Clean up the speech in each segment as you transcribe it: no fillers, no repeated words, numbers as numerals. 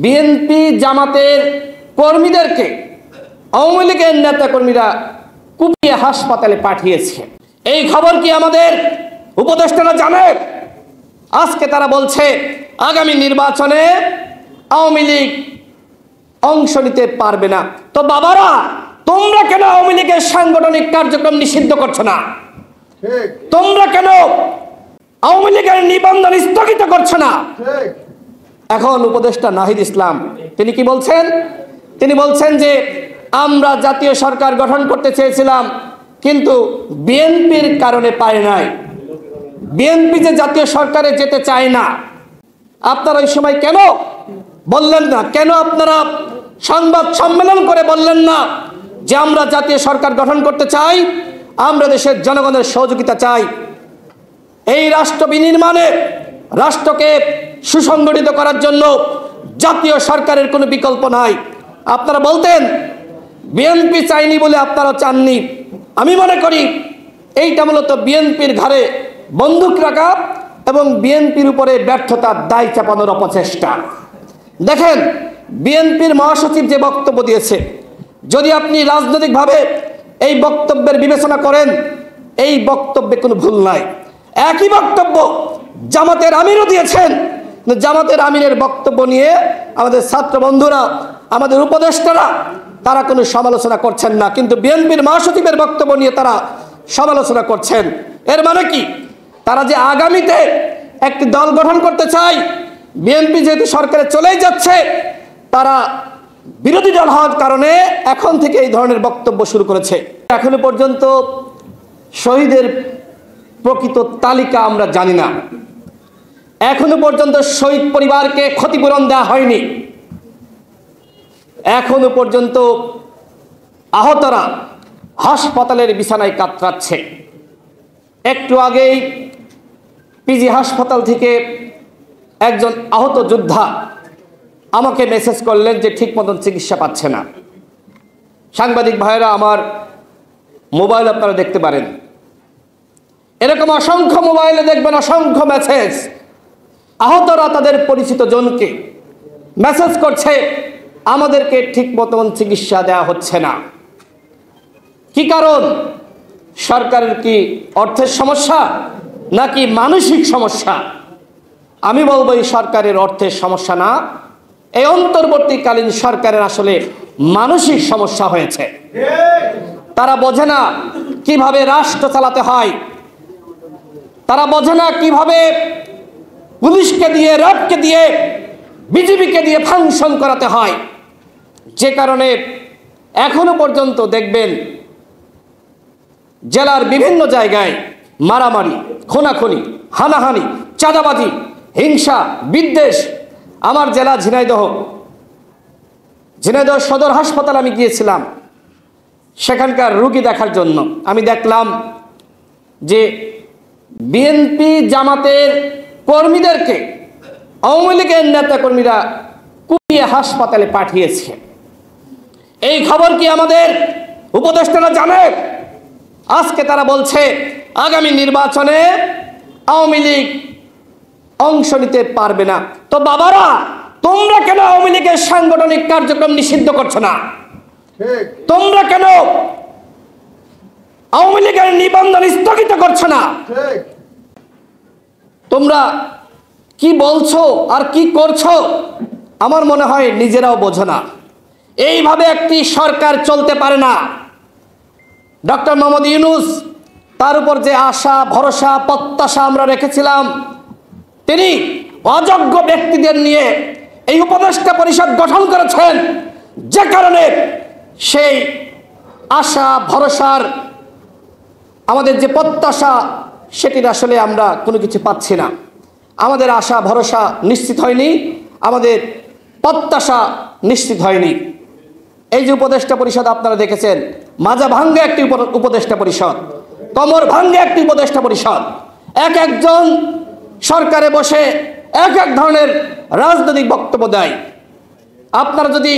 BNP জামাতের কর্মীদেরকে আওয়ামী লীগের নেতা কর্মীরা কুপিয়ে হাসপাতালে পাঠিয়েছে। এই খবর কি আমাদের উপদেষ্টারা জানে? আজকে তারা বলছে আগামী নির্বাচনে আওয়ামী লীগ অংশ নিতে পারবে না। তো বাবারা, তোমরা কেন আওয়ামী লীগের সাংগঠনিক কার্যক্রম নিষিদ্ধ করছো না? তোমরা কেন আওয়ামী লীগের নিবন্ধন স্থগিত করছো না? এখন উপদেষ্টা নাহিদ ইসলাম তিনি কি বলছেন? তিনি বলছেন যে আমরা জাতীয় সরকার গঠন করতে চেয়েছিলাম, কিন্তু বিএনপির কারণে পারে নাই। বিএনপি যে জাতীয় সরকারে যেতে চায় না, আপনারা ওই সময় কেন বললেন না? কেন আপনারা সংবাদ সম্মেলন করে বললেন না যে আমরা জাতীয় সরকার গঠন করতে চাই, আমরা দেশের জনগণের সহযোগিতা চাই, এই রাষ্ট্র বিনির্মাণে রাষ্ট্রকে সুসংগঠিত করার জন্য জাতীয় সরকারের কোনো বিকল্প নাই। আপনারা বলতেন বিএনপি চাইনি বলে আপনারা চাননি। আমি মনে করি এইটা মূলত বিএনপির ঘাড়ে বন্দুক রাখা এবং বিএনপির উপরে ব্যর্থতার দায় চাপানোর অপচেষ্টা। দেখেন, বিএনপির মহাসচিব যে বক্তব্য দিয়েছে, যদি আপনি রাজনৈতিকভাবে এই বক্তব্যের বিবেচনা করেন, এই বক্তব্যে কোনো ভুল নাই। একই বক্তব্য জামাতের আমিরও দিয়েছেন। জামাতের আমিরের বক্তব্য নিয়ে আমাদের ছাত্র বন্ধুরা, আমাদের উপদেষ্টারা তারা কোনো সমালোচনা করছেন না, কিন্তু বিএনপির মহাসচিবের বক্তব্য নিয়ে তারা সমালোচনা করছেন। এর মানে কি? তারা যে আগামীতে একটি দল গঠন করতে চায়, বিএনপি যেহেতু সরকারে চলেই যাচ্ছে, তারা বিরোধী দল হওয়ার কারণে এখন থেকে এই ধরনের বক্তব্য শুরু করেছে। এখনো পর্যন্ত শহীদের প্রকৃত তালিকা আমরা জানি না। এখনো পর্যন্ত শহীদ পরিবারকে ক্ষতিপূরণ দেওয়া হয়নি। এখনো পর্যন্ত আহতরা হাসপাতালের বিছানায় কাতরাচ্ছে। একটু আগেই পিজি হাসপাতাল থেকে একজন আহত যোদ্ধা আমাকে মেসেজ করলেন যে ঠিক মতন চিকিৎসা পাচ্ছে না। সাংবাদিক ভাইয়েরা, আমার মোবাইল আপনারা দেখতে পারেন, এরকম অসংখ্য মোবাইলে দেখবেন অসংখ্য মেসেজ। আহতরা তাদের পরিচিত জনকে মেসেজ করছে আমাদেরকে ঠিক মতন চিকিৎসা দেওয়া হচ্ছে না। কি কারণ? সরকারের কি অর্থের সমস্যা নাকি মানসিক সমস্যা? আমি বলবো এই সরকারের অর্থের সমস্যা না, এই অন্তর্বর্তীকালীন সরকারের আসলে মানসিক সমস্যা হয়েছে। তারা বোঝে না কিভাবে রাষ্ট্র চালাতে হয়, তারা বোঝে না কিভাবে পুলিশকে দিয়ে, র্যাবকে দিয়ে, বিজিবিকে দিয়ে ফাংশন করাতে হয়। যে কারণে এখনো পর্যন্ত দেখবেন জেলার বিভিন্ন জায়গায় মারামারি, খুনাখুনি, হানাহানি, চাঁদাবাজি, হিংসা, বিদ্বেষ। আমার জেলা ঝিনাইদহ সদর হাসপাতাল আমি গিয়েছিলাম সেখানকার রোগী দেখার জন্য। আমি দেখলাম যে বিএনপি জামাতের কর্মীদেরকে আওয়ামী লীগের নেতা কর্মীরা কুপিয়ে হাসপাতালে পাঠিয়েছে। এই খবর কি আমাদের উপদেষ্টারা জানে? আজকে তারা বলছে আগামী নির্বাচনে আওয়ামী লীগ অংশ নিতে পারবে না। তো বাবারা, তোমরা কেন আওয়ামী লীগের সাংগঠনিক কার্যক্রম নিষিদ্ধ করছো না? তোমরা কেন আওয়ামী লীগের নিবন্ধন স্থগিত করছো না? তোমরা কি বলছো আর কি করছো আমার মনে হয় নিজেরাও বোঝো না। এইভাবে একটি সরকার চলতে পারে না। ডক্টর মোহাম্মদ ইউনূস, তার উপর যে আশা, ভরসা, প্রত্যাশা আমরা রেখেছিলাম, তিনি অযোগ্য ব্যক্তিদের নিয়ে এই উপদেষ্টা পরিষদ গঠন করেছেন, যে কারণে সেই আশা ভরসার আমাদের যে প্রত্যাশা সেটির আসলে আমরা কোনো কিছু পাচ্ছি না। আমাদের আশা ভরসা নিশ্চিত হয়নি, আমাদের প্রত্যাশা নিশ্চিত হয়নি। এই যে উপদেষ্টা পরিষদ আপনারা দেখেছেন, মাজা ভাঙ্গে একটি উপদেষ্টা পরিষদ, কমর ভাঙ্গে একটি উপদেষ্টা পরিষদ, এক একজন সরকারে বসে এক এক ধরনের রাজনৈতিক বক্তব্য দেয়। আপনারা যদি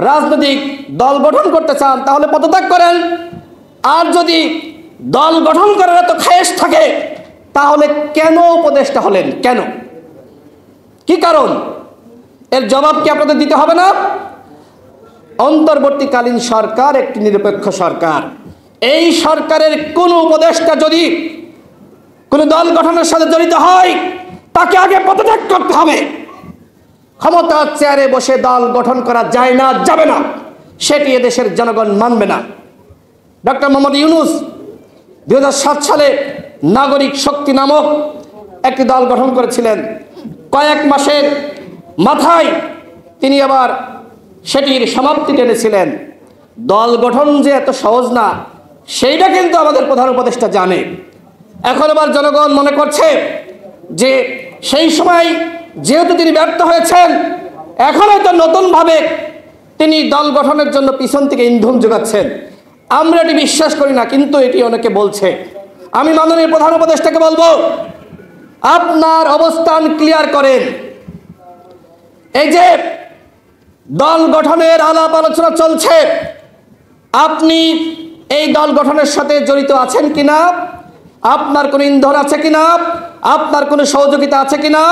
রাজনৈতিক দল গঠন করতে চান তাহলে পদত্যাগ করেন, আর যদি দল গঠন করার এত খায়েশ থাকে তাহলে কেন উপদেষ্টা হলেন? কেন? কি কারণ? এর জবাব কি আপনাদের দিতে হবে না? অন্তর্বর্তীকালীন সরকার একটি নিরপেক্ষ সরকার। এই সরকারের কোন উপদেষ্টা যদি কোন দল গঠনের সাথে জড়িত হয়, তাকে আগে পদত্যাগ করতে হবে। ক্ষমতার চেয়ারে বসে দল গঠন করা যায় না, যাবে না, সেটি এদেশের জনগণ মানবে না। ডক্টর মোহাম্মদ ইউনূস 2007 সালে নাগরিক শক্তি নামক একটি দল গঠন করেছিলেন। কয়েক মাসের মাথায় তিনি আবার সেটির সমাপ্তি টেনেছিলেন। দল গঠন যে এত সহজ না, সেইটা কিন্তু আমাদের প্রধান উপদেষ্টা জানে। এখন আবার জনগণ মনে করছে যে সেই সময় যেহেতু তিনি ব্যর্থ হয়েছেন, এখন হয়তো নতুনভাবে তিনি দল গঠনের জন্য পিছন থেকে ইন্ধন যোগাচ্ছেন। আমরা এটি বিশ্বাস করি না, কিন্তু এটি অনেকে বলছে। আমি মাননীয় প্রধান উপদেষ্টাকে বলবো, আপনার অবস্থান ক্লিয়ার করেন। এই যে দল গঠনের আলাপ আলোচনা চলছে, আপনি এই দল গঠনের সাথে জড়িত আছেন কিনা, আপনার কোনো ইন্ধন আছে কিনা, আপনার কোনো সহযোগিতা আছে কিনা,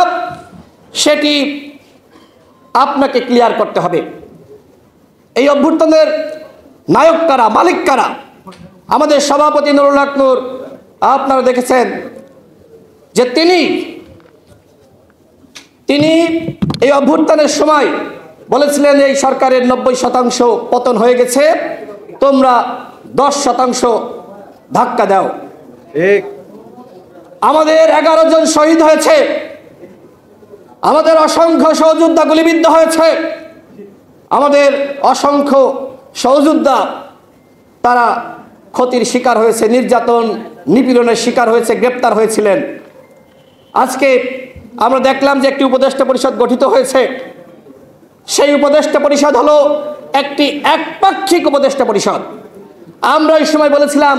সেটি আপনাকে ক্লিয়ার করতে হবে। এই অভ্যুত্থানের নায়ক কারা, মালিক কারা? আমাদের সভাপতি নুরুল হক নূর, আপনারা দেখেছেন যে তিনি এই অভ্যুত্থানের সময় বলেছিলেন এই সরকারের 90% পতন হয়ে গেছে, তোমরা 10% ধাক্কা দাও। আমাদের 11 জন শহীদ হয়েছে, আমাদের অসংখ্য সহযোদ্ধা গুলিবিদ্ধ হয়েছে, আমাদের অসংখ্য সহযোদ্ধা তারা ক্ষতির শিকার হয়েছে, নির্যাতন নিপীড়নের শিকার হয়েছে, গ্রেপ্তার হয়েছিলেন। আজকে আমরা দেখলাম যে একটি উপদেষ্টা পরিষদ গঠিত হয়েছে। সেই উপদেষ্টা পরিষদ হলো একটি একপাক্ষিক উপদেষ্টা পরিষদ। আমরা এই সময় বলেছিলাম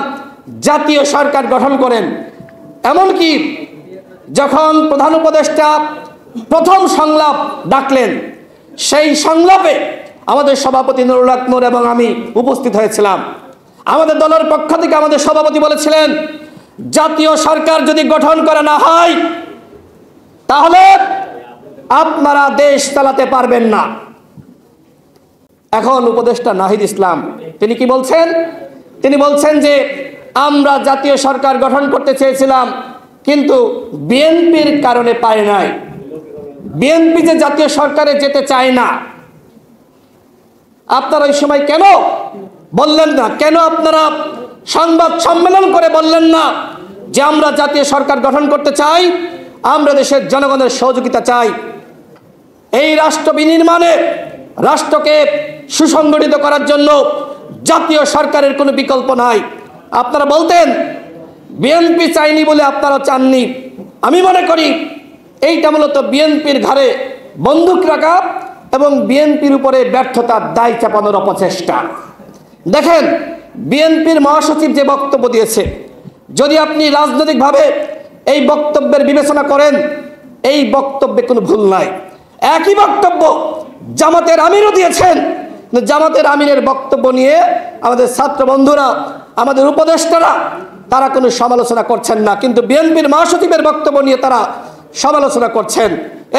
জাতীয় সরকার গঠন করেন। এমনকি যখন প্রধান উপদেষ্টা প্রথম সংলাপ ডাকলেন, সেই সংলাপে আমাদের সভাপতি নুরুল হক নূর এবং আমি উপস্থিত হয়েছিলাম। আমাদের দলের পক্ষ থেকে আমাদের সভাপতি বলেছিলেন, জাতীয় সরকার যদি গঠন করা না হয় তাহলে আপনারা দেশ চালাতে পারবেন না। এখন উপদেষ্টা নাহিদ ইসলাম তিনি কি বলছেন? তিনি বলছেন যে আমরা জাতীয় সরকার গঠন করতে চেয়েছিলাম, কিন্তু বিএনপির কারণে পায় নাই। বিএনপি যে জাতীয় সরকারে যেতে চায় না, আপনারা ওই সময় কেন বললেন না? কেন আপনারা সংবাদ সম্মেলন করে বললেন না যে আমরা জাতীয় সরকার গঠন করতে চাই, আমরা দেশের জনগণের সহযোগিতা চাই, এই রাষ্ট্র বিনির্মাণে রাষ্ট্রকে সুসংগঠিত করার জন্য জাতীয় সরকারের কোনো বিকল্প নাই। আপনারা বলতেন বিএনপি চাইনি বলে আপনারা চাননি। আমি মনে করি এইটা মূলত বিএনপির ঘাড়ে বন্দুক রাখা এবং বিএনপির উপরে ব্যর্থতার দায় চাপানোর অপচেষ্টা। দেখেন, বিএনপির মহাসচিব যে বক্তব্য দিয়েছে, যদি আপনি রাজনৈতিকভাবে এই বক্তব্যের বিবেচনা করেন, এই বক্তব্যে কোনো ভুল নাই। একই বক্তব্য জামাতের আমিরও দিয়েছেন। জামাতের আমিরের বক্তব্য নিয়ে আমাদের ছাত্র বন্ধুরা, আমাদের উপদেষ্টারা তারা কোনো সমালোচনা করছেন না, কিন্তু বিএনপির মহাসচিবের বক্তব্য নিয়ে তারা সমালোচনা করছেন।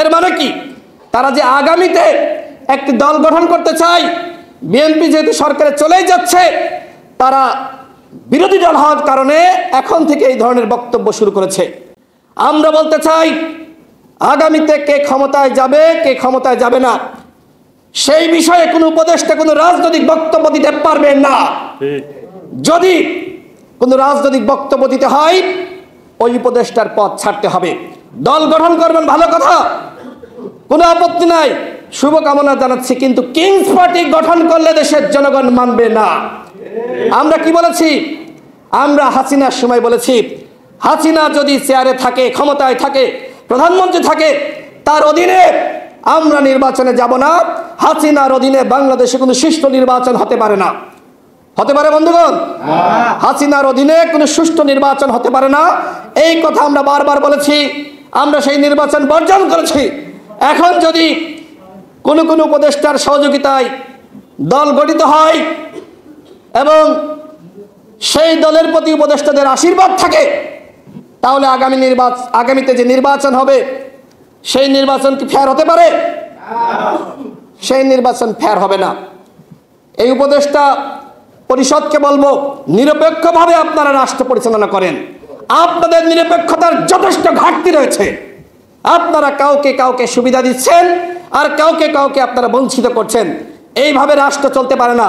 এর মানে কি? তারা যে আগামীতে একটি দল গঠন করতে চায়, বিএনপি যেহেতু সরকারে চলেই যাচ্ছে, তারা বিরোধী দল হওয়ার কারণে এখন থেকে এই ধরনের বক্তব্য শুরু করেছে। আমরা বলতে চাই, আগামীতে কে ক্ষমতায় যাবে, কে ক্ষমতায় যাবে না, সেই বিষয়ে কোনো উপদেষ্টা কোনো রাজনৈতিক বক্তব্য দিতে পারবেন না। যদি কোনো রাজনৈতিক বক্তব্য দিতে হয়, ওই উপদেষ্টার পদ ছাড়তে হবে। দল গঠন করবেন, ভালো কথা, কোনো আপত্তি নাই, শুভকামনা জানাচ্ছি, কিন্তু কিংস পার্টি গঠন করলে দেশের জনগণ মানবে না। আমরা কি বলেছি? আমরা হাসিনার সময় বলেছি, হাসিনা যদি চেয়ারে থাকে, ক্ষমতায় থাকে, প্রধানমন্ত্রী থাকে, তার অধীনে আমরা নির্বাচনে যাব না। হাসিনার অধীনে বাংলাদেশে কোনো সুষ্ঠু নির্বাচন হতে পারে না। হতে পারে বন্ধুগণ? হাসিনার অধীনে কোনো সুষ্ঠু নির্বাচন হতে পারে না, এই কথা আমরা বারবার বলেছি। আমরা সেই নির্বাচন বর্জন করেছি। এখন যদি কোনো কোনো উপদেষ্টার সহযোগিতায় দল গঠিত হয় এবং সেই দলের প্রতি উপদেষ্টাদের আশীর্বাদ থাকে, তাহলে আগামীতে যে নির্বাচন হবে, সেই নির্বাচন কি ফেয়ার হতে পারে? সেই নির্বাচন ফেয়ার হবে না। এই উপদেষ্টা পরিষদকে বলবো, নিরপেক্ষভাবে আপনারা রাষ্ট্র পরিচালনা করেন। আপনাদের নিরপেক্ষতার যথেষ্ট ঘাটতি রয়েছে। আপনারা কাউকে কাউকে সুবিধা দিচ্ছেন আর কাউকে কাউকে আপনারা বঞ্চিত করছেন। এইভাবে রাষ্ট্র চলতে পারে না।